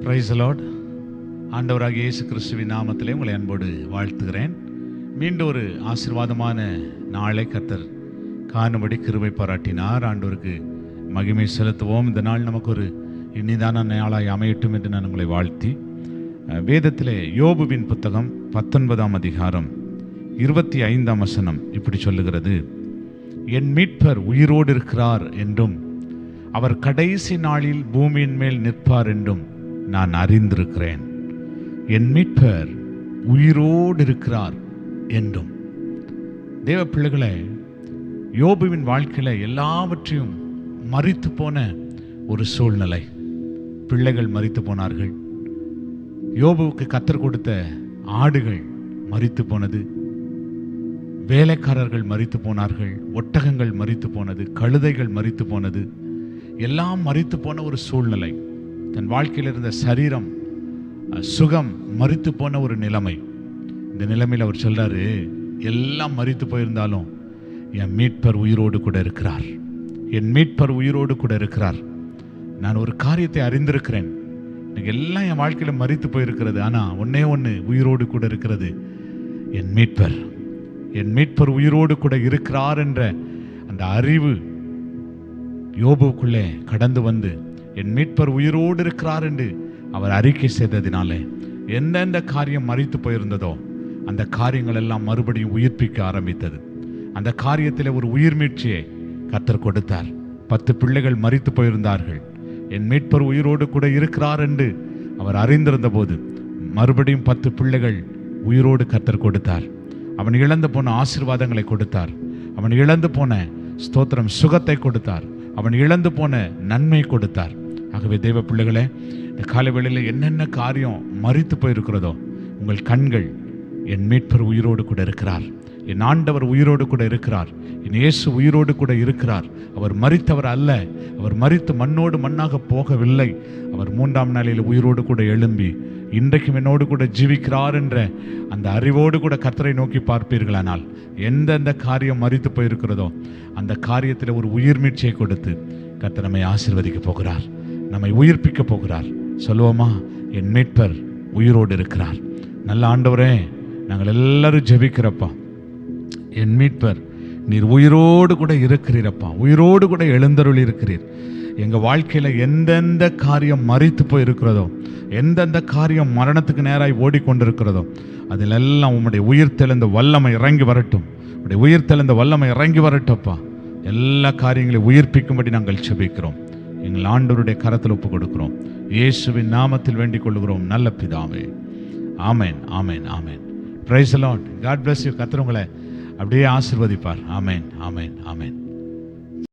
Price the Lord. ஆண்டவராகிய இயேசு கிறிஸ்துவின் நாமத்திலே உங்களை அன்போடு வாழ்த்துகிறேன். மீண்டும் ஒரு ஆசீர்வாதமான நாளை கர்த்தர் காணும்படி கிருபை பாராட்டினார். ஆண்டவருக்கு மகிமை செலுத்துவோம். இந்த நாள் நமக்கு ஒரு இனிதான நாளாய் அமையட்டும் என்று நான் உங்களை வாழ்த்தி, வேதத்திலே யோபுவின் புத்தகம் 19ஆம் அதிகாரம் 25ஆம் வசனம் இப்படி சொல்லுகிறது: என் மீட்பர் உயிரோடு இருக்கிறார் என்றும் அவர் கடைசி நாளில் பூமியின் மேல் நிற்பார் என்றும் நான் அறிந்திருக்கிறேன். என் மீட்பர் உயிரோடு இருக்கிறார் என்றும். தேவ பிள்ளைகளே, யோபுவின் வாழ்க்கையில் எல்லாவற்றையும் மரித்து போன ஒரு சூழ்நிலை. பிள்ளைகள் மரித்து போனார்கள். யோபுவுக்கு கர்த்தர் கொடுத்த ஆடுகள் மரித்து போனது, வேலைக்காரர்கள் மரித்து போனார்கள், ஒட்டகங்கள் மரித்து போனது, கழுதைகள் மரித்து போனது, எல்லாம் மரித்து போன ஒரு சூழ்நிலை. தன் வாழ்க்கையில் இருந்த சரீரம், சுகம் மரித்து போன ஒரு நிலைமை. இந்த நிலைமையில் அவர் சொல்றாரு, எல்லாம் மரித்து போயிருந்தாலும் என் மீட்பர் உயிரோடு கூட இருக்கிறார். என் மீட்பர் உயிரோடு கூட இருக்கிறார். நான் ஒரு காரியத்தை அறிந்திருக்கிறேன். எனக்கு எல்லாம் என் வாழ்க்கையில் மரித்து போயிருக்கிறது, ஆனால் ஒன்னே ஒன்று உயிரோடு கூட இருக்கிறது. என் மீட்பர், என் மீட்பர் உயிரோடு கூட இருக்கிறார் என்ற அந்த அறிவு யோபுக்குள்ளே கடந்து வந்து, என் மீட்பர் உயிரோடு இருக்கிறார் என்று அவர் அறிக்கை செய்ததினாலே எந்தெந்த காரியம் மரித்து போயிருந்ததோ அந்த காரியங்கள் எல்லாம் மறுபடியும் உயிர்ப்பிக்க ஆரம்பித்தது. அந்த காரியத்தில் ஒரு உயிர் மீட்சியை கர்த்தர் கொடுத்தார். 10 பிள்ளைகள் மரித்து போயிருந்தார்கள். என் மீட்பர் உயிரோடு கூட இருக்கிறார் என்று அவர் அறிந்திருந்த போது மறுபடியும் 10 பிள்ளைகள் உயிரோடு கர்த்தர் கொடுத்தார். அவன் இழந்து போன ஆசீர்வாதங்களை கொடுத்தார். அவன் இழந்து போன ஸ்தோத்திரம் சுகத்தை கொடுத்தார். அவன் இழந்து போன நன்மை கொடுத்தார். ஆகவே தேவ பிள்ளைகளே, இந்த காலவேளையில் என்னென்ன காரியம் மரித்து போயிருக்கிறதோ உங்கள் கண்கள், என் மீட்பர் உயிரோடு கூட இருக்கிறார், என் ஆண்டவர் உயிரோடு கூட இருக்கிறார், என் இயேசு உயிரோடு கூட இருக்கிறார். அவர் மரித்தவர் அல்ல, அவர் மரித்து மண்ணோடு மண்ணாக போகவில்லை. அவர் 3ஆம் நாளில் உயிரோடு கூட எழும்பி இன்றைக்கும் என்னோடு கூட ஜீவிக்கிறார் என்ற அந்த அறிவோடு கூட கர்த்தரை நோக்கி பார்ப்பீர்களானால் எந்தெந்த காரியம் மரித்து போயிருக்கிறதோ அந்த காரியத்தில் ஒரு உயிர் மீட்சியை கொடுத்து கர்த்தர் நம்மை ஆசீர்வதிக்க போகிறார், நம்மை உயிர்ப்பிக்க போகிறார். சொல்லுவோமா? என் மீட்பர் உயிரோடு இருக்கிறார். நல்ல ஆண்டவரே, நாங்கள் எல்லாரும் ஜெபிக்கிறப்பா, என் மீட்பர் நீர் உயிரோடு கூட இருக்கிறீரப்பா, உயிரோடு கூட எழுந்தருளி இருக்கிறீர். எங்கள் வாழ்க்கையில் எந்தெந்த காரியம் மரித்து போய் இருக்கிறதோ, எந்தெந்த காரியம் மரணத்துக்கு நேராக ஓடிக்கொண்டிருக்கிறதோ அதிலெல்லாம் உம்முடைய உயிர் தெளிந்த வல்லமை இறங்கி வரட்டும். உடைய உயிர் தெளிந்த வல்லமை இறங்கி வரட்டப்பா. எல்லா காரியங்களையும் உயிர்ப்பிக்கும்படி நாங்கள் ஜெபிக்கிறோம். எங்கள் ஆண்டவருடைய கரத்தில் ஒப்பு கொடுக்கிறோம். இயேசுவின் நாமத்தில் வேண்டிக் கொள்கிறோம் நல்ல பிதாவே. ஆமேன், ஆமேன், ஆமேன். Praise the lord. God bless you. கர்த்தர் உங்களை அப்படியே ஆசீர்வதிப்பார். ஆமேன், ஆமேன், ஆமேன்.